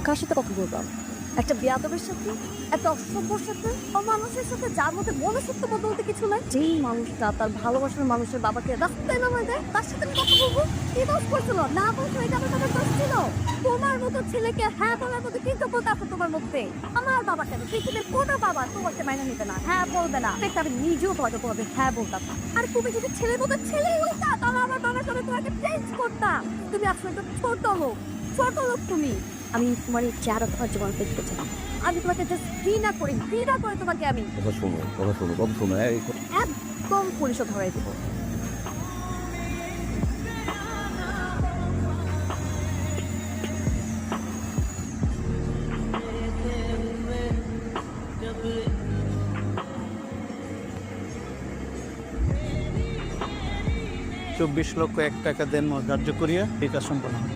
কার সাথে কথা বলতাম? একটা বেয়াদবের সাথে, একটা অসভ্যর সাথে, অমানুষের সাথে, যার মধ্যে মনুষ্যত্ব বলতে কিছু নাই। যেই মানুষটা তার ভালোবাসার মানুষের বাবাকে রাস্তায় নামায় দেয়, তার সাথে আমি কথা বলবো? কি দোষ করছিল? না বলছো এটা আমার বাবার দোষ ছিল? তোমার মতো ছেলেকে হ্যাঁ বলার মতো কৃতজ্ঞতা আছে তোমার মধ্যে। আমার বাবা কেন, পৃথিবীর কোনো বাবা তোমাকে মাইনে নিবে না, হ্যাঁ বলবে না। দেখতে আমি নিজেও হয়তো তোমাকে হ্যাঁ বলতাম না। আর তুমি যদি ছেলের মতো ছেলেই হইতা, তাহলে আমার বাবার সাথে তোমাকে চেঞ্জ করতাম। তুমি আসলে একটা ছোট লোক, ছোট লোক তুমি। আমি তোমার এই চেহারা তোমার জীবনে দেখতে চাই না। আমি তোমাকে জাস্ট ঘৃণা করে তোমাকে আমি কথা শোনো একদম পুলিশে ধরাই দেবো। $24,01,000 দেন ধার্য করিয়া এই কাজ সম্পন্ন হয়।